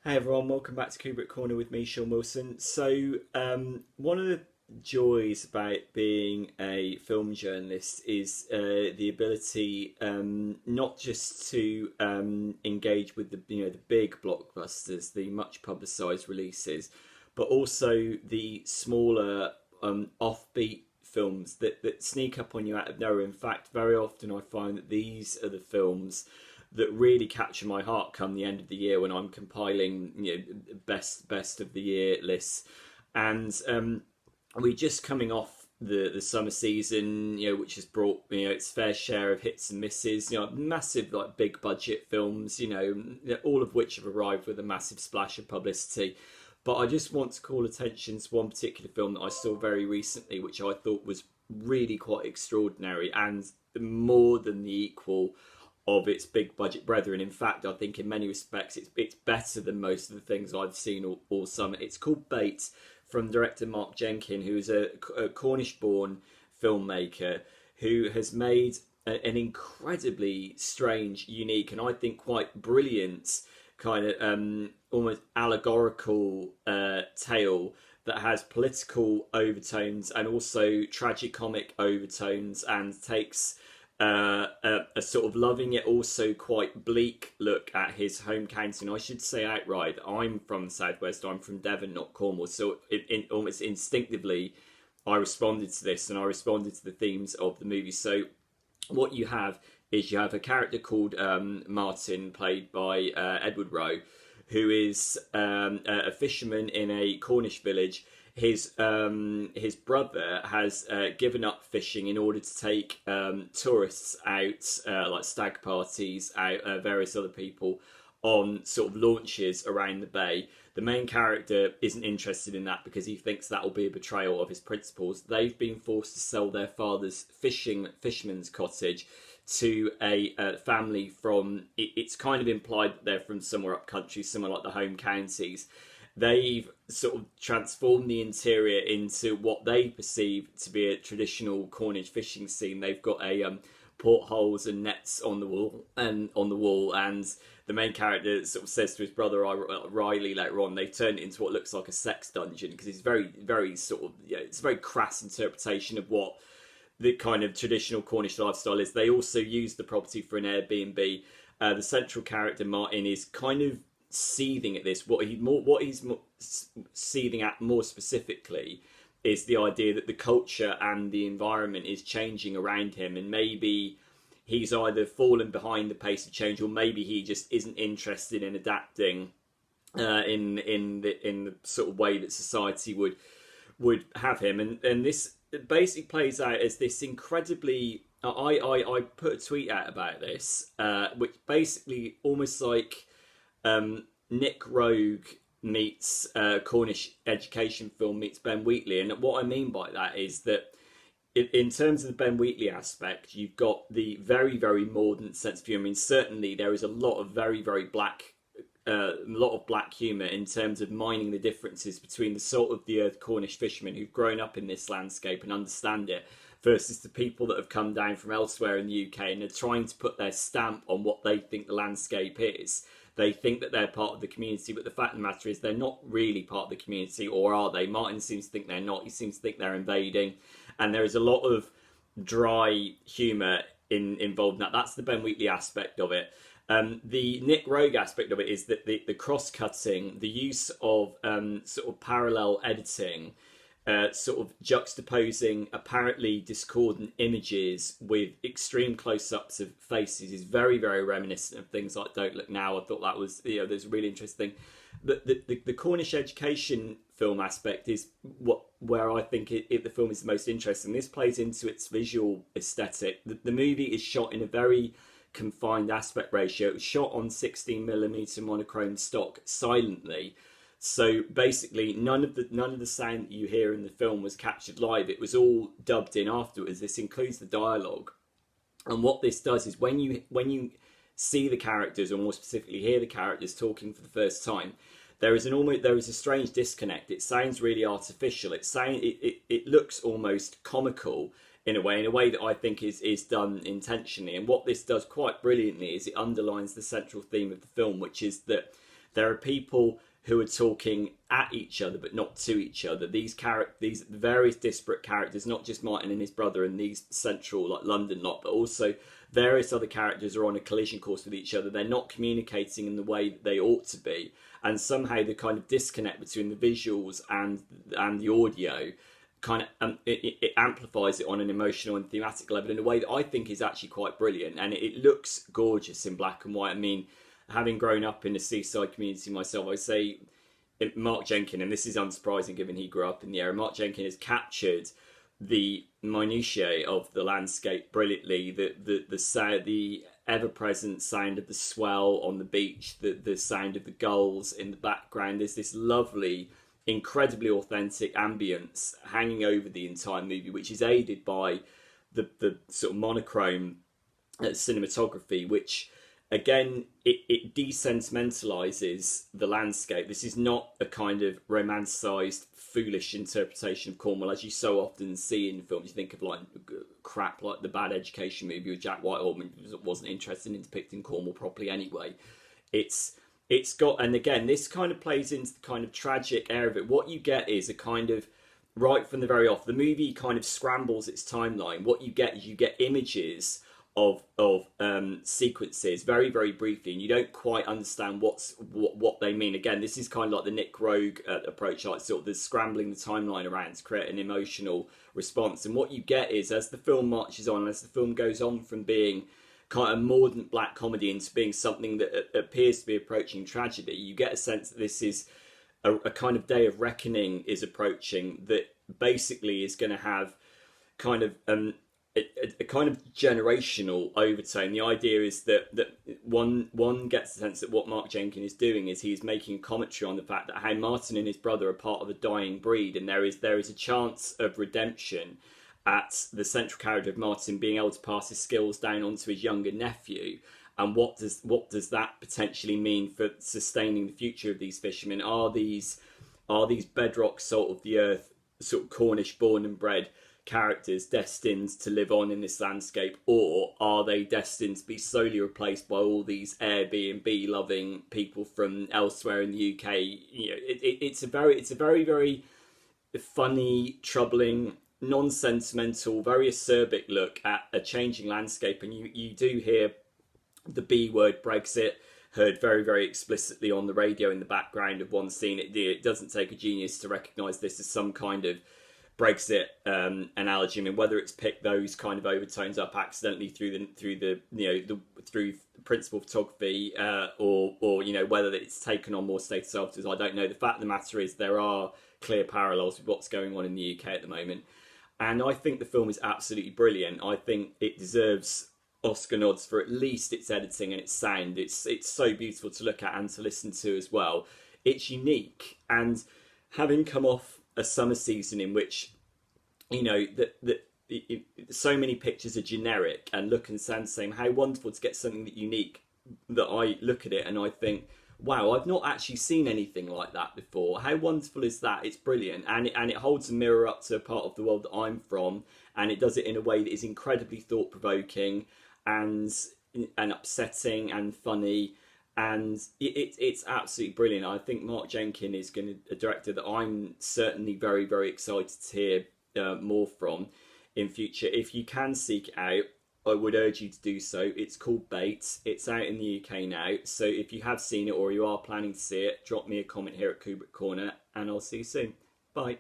Hey everyone, welcome back to Kubrick Corner with me, Sean Wilson. One of the joys about being a film journalist is the ability not just to engage with the big blockbusters, the much publicised releases, but also the smaller offbeat films that sneak up on you out of nowhere. In fact, very often I find that these are the films that really capture my heart come the end of the year when I'm compiling best of the year lists. And we're just coming off the summer season, which has brought its fair share of hits and misses, massive like big budget films, all of which have arrived with a massive splash of publicity. But I just want to call attention to one particular film that I saw very recently, which I thought was really quite extraordinary and more than the equal of its big budget brethren. In fact, I think in many respects it's better than most of the things I've seen all summer. It's called Bait, from director Mark Jenkin, who is a Cornish-born filmmaker who has made an incredibly strange, unique, and I think quite brilliant kind of almost allegorical tale that has political overtones and also tragicomic overtones, and takes a sort of loving yet also quite bleak look at his home county. And I should say outright that I'm from the southwest. I'm from Devon, not Cornwall. So almost instinctively, I responded to this, and I responded to the themes of the movie. So what you have is you have a character called Martin, played by Edward Rowe, who is a fisherman in a Cornish village. His brother has given up fishing in order to take tourists out, like stag parties, out various other people, on sort of launches around the bay. The main character isn't interested in that because he thinks that will be a betrayal of his principles. They've been forced to sell their father's fisherman's cottage to a family from, it's kind of implied that they're from somewhere up country, somewhere like the home counties. They've sort of transformed the interior into what they perceive to be a traditional Cornish fishing scene. They've got a portholes and nets on the wall, and the main character sort of says to his brother Riley later on, they've turned it into what looks like a sex dungeon, because it's very sort of, it's a very crass interpretation of what the kind of traditional Cornish lifestyle is. They also use the property for an Airbnb. The central character Martin is kind of seething at this. What he's seething at more specifically is the idea that the culture and the environment is changing around him, and maybe he's either fallen behind the pace of change, or maybe he just isn't interested in adapting in the sort of way that society would have him. And this basically plays out as this incredibly, I put a tweet out about this, which basically almost like Nick Rogue meets Cornish education film meets Ben Wheatley. And what I mean by that is that in terms of the Ben Wheatley aspect, you've got the very mordant sense of humour. I mean, certainly there is a lot of very black humour in terms of mining the differences between the salt of the earth Cornish fishermen who've grown up in this landscape and understand it, versus the people that have come down from elsewhere in the UK and are trying to put their stamp on what they think the landscape is. They think that they're part of the community, but the fact of the matter is they're not really part of the community, or are they? Martin seems to think they're not. He seems to think they're invading. And there is a lot of dry humour involved in that. That's the Ben Wheatley aspect of it. The Nick Rogue aspect of it is that the cross-cutting, the use of sort of parallel editing, sort of juxtaposing apparently discordant images with extreme close-ups of faces, is very reminiscent of things like Don't Look Now. I thought that was, there's a really interesting. The Cornish education film aspect is where I think the film is the most interesting. This plays into its visual aesthetic. The movie is shot in a very confined aspect ratio. It was shot on 16mm monochrome stock silently. So basically, none of the sound that you hear in the film was captured live. It was all dubbed in afterwards. This includes the dialogue, and what this does is when you see the characters, or more specifically hear the characters talking for the first time, there is a strange disconnect. It sounds really artificial. It looks almost comical in a way that I think is done intentionally. And what this does quite brilliantly is it underlines the central theme of the film, which is that There are people who are talking at each other but not to each other. These various disparate characters, not just Martin and his brother and these central like London lot, but also various other characters are on a collision course with each other. They're not communicating in the way that they ought to be, and somehow the kind of disconnect between the visuals and the audio kind of it amplifies it on an emotional and thematic level in a way that I think is actually quite brilliant, and it looks gorgeous in black and white. I mean, having grown up in a seaside community myself, I say Mark Jenkin, and this is unsurprising given he grew up in the area, Mark Jenkin has captured the minutiae of the landscape brilliantly. The ever-present sound of the swell on the beach, the sound of the gulls in the background. There's this lovely, incredibly authentic ambience hanging over the entire movie, which is aided by the sort of monochrome cinematography, which again it desentimentalizes the landscape. This is not a kind of romanticized, foolish interpretation of Cornwall as you so often see in films. You think of like crap like the Bad Education movie with Jack Whitehall, wasn't interested in depicting Cornwall properly anyway. It's got, and again, this kind of plays into the kind of tragic air of it. What you get is a kind of, right from the very off, the movie kind of scrambles its timeline. What you get is you get images of sequences very, very briefly, and you don't quite understand what they mean. Again, this is kind of like the Nick Rogue approach, like sort of the scrambling the timeline around to create an emotional response. And what you get is, as the film marches on, as the film goes on from being kind of mordant black comedy into being something that appears to be approaching tragedy, you get a sense that this is a kind of day of reckoning is approaching, that basically is going to have kind of a kind of generational overtone. The idea is that one gets the sense that what Mark Jenkin is doing is he's making a commentary on the fact that how Martin and his brother are part of a dying breed, and there is a chance of redemption at the central character of Martin being able to pass his skills down onto his younger nephew. And what does that potentially mean for sustaining the future of these fishermen? Are these bedrock salt of the earth, sort of Cornish born and bred characters destined to live on in this landscape, or are they destined to be slowly replaced by all these Airbnb loving people from elsewhere in the UK? You know, it's a very, very funny, troubling, non-sentimental, very acerbic look at a changing landscape. And you do hear the B word, Brexit, heard very, very explicitly on the radio in the background of one scene. It doesn't take a genius to recognise this as some kind of Brexit analogy. I mean, whether it's picked those kind of overtones up accidentally through principal photography, or you know, whether it's taken on more status afterwards, I don't know. The fact of the matter is there are clear parallels with what's going on in the UK at the moment, and I think the film is absolutely brilliant. I think it deserves Oscar nods for at least its editing and its sound. It's so beautiful to look at and to listen to as well. It's unique, and having come off a summer season in which, you know, so many pictures are generic and look and sound the same, how wonderful to get something that unique, that I look at it and I think, wow, I've not actually seen anything like that before. How wonderful is that? It's brilliant, and it holds a mirror up to a part of the world that I'm from, and it does it in a way that is incredibly thought-provoking and upsetting and funny. And it's absolutely brilliant. I think Mark Jenkin is a director that I'm certainly very, very excited to hear more from in future. If you can seek it out, I would urge you to do so. It's called Bait. It's out in the UK now. So if you have seen it or you are planning to see it, drop me a comment here at Kubrick Corner, and I'll see you soon. Bye.